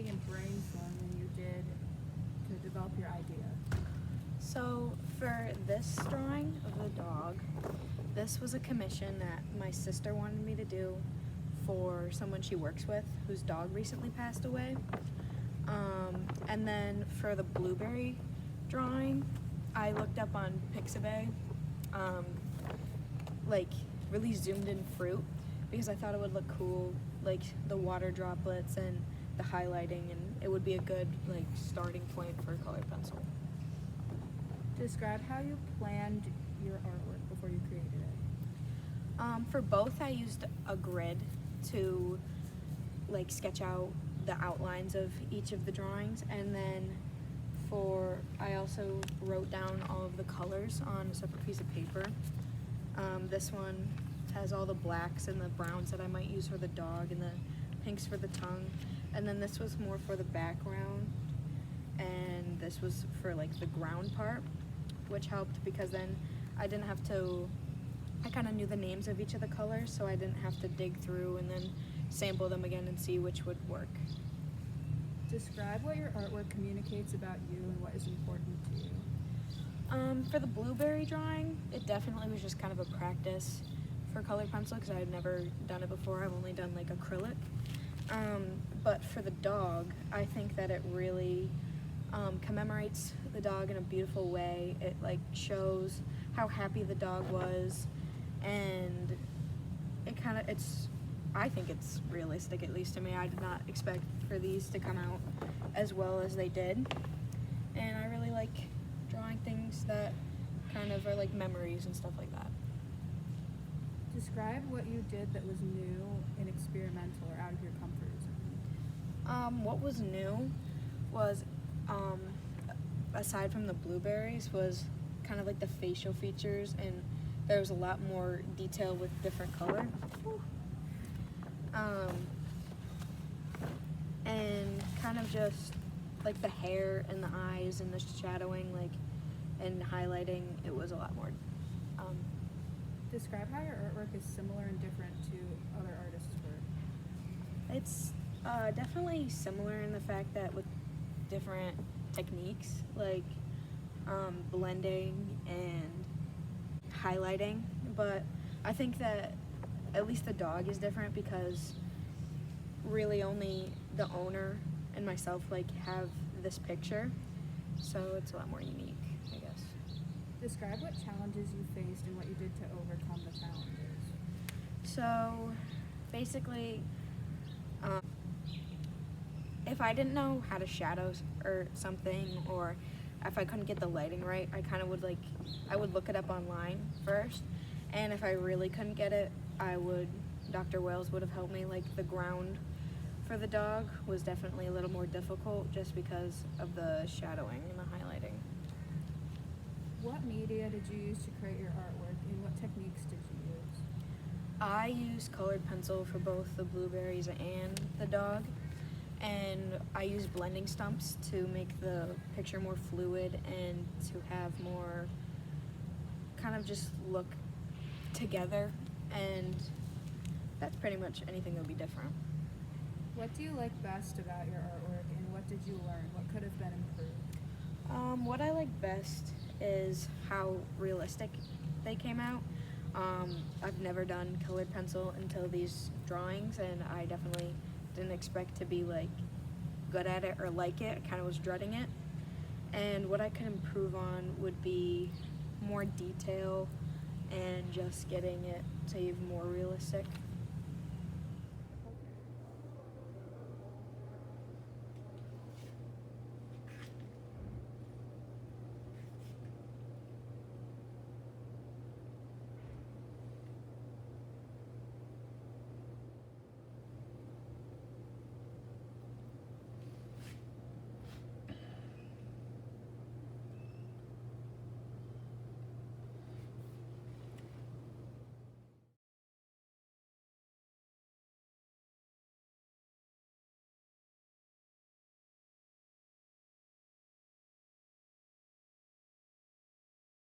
thinking and brainstorming you did to develop your idea? So for this drawing of the dog, this was a commission that my sister wanted me to do for someone she works with whose dog recently passed away. And then for the blueberry drawing, I looked up on Pixabay, like really zoomed in fruit, because I thought it would look cool, like the water droplets and the highlighting, and it would be a good like starting point for a colored pencil. Describe how you planned your artwork before you created it. For both, I used a grid to like sketch out the outlines of each of the drawings, and then I also wrote down all of the colors on a separate piece of paper. This one has all the blacks and the browns that I might use for the dog, and the pinks for the tongue, and then this was more for the background, and this was for like the ground part, which helped because then I kind of knew the names of each of the colors, so I didn't have to dig through and then sample them again and see which would work. Describe what your artwork communicates about you and what is important to you. For the blueberry drawing, it definitely was just kind of a practice for colored pencil because I had never done it before. I've only done like acrylic. But for the dog, I think that it really commemorates the dog in a beautiful way. It like shows how happy the dog was, and I think it's realistic, at least to me. I did not expect for these to come out as well as they did, and I really like drawing things that kind of are like memories and stuff like that. Describe what you did that was new and experimental or out of your comfort zone. What was new was, aside from the blueberries, was kind of like the facial features, and there was a lot more detail with different color. And kind of just like the hair and the eyes and the shadowing, like, and highlighting, it was a lot more. Describe how your artwork is similar and different to other artists' work. It's definitely similar in the fact that with different techniques, like blending and highlighting, but I think that at least the dog is different because really only the owner and myself like have this picture, so it's a lot more unique, I guess. Describe what challenges you faced and what you did to overcome the challenges. So basically, if I didn't know how to shadow or something, or if I couldn't get the lighting right, I would look it up online first, and if I really couldn't get it, Dr. Wells would have helped me. Like the ground for the dog was definitely a little more difficult just because of the shadowing and the highlighting. What media did you use to create your artwork, and what techniques did you use? I used colored pencil for both the blueberries and the dog, and I used blending stumps to make the picture more fluid and to have more kind of just look together, and that's pretty much anything that would be different. What do you like best about your artwork, and what did you learn? What could have been improved? What I like best is how realistic they came out. I've never done colored pencil until these drawings, and I definitely didn't expect to be like good at it or like it. I kind of was dreading it. And what I could improve on would be more detail and just getting it to even more realistic.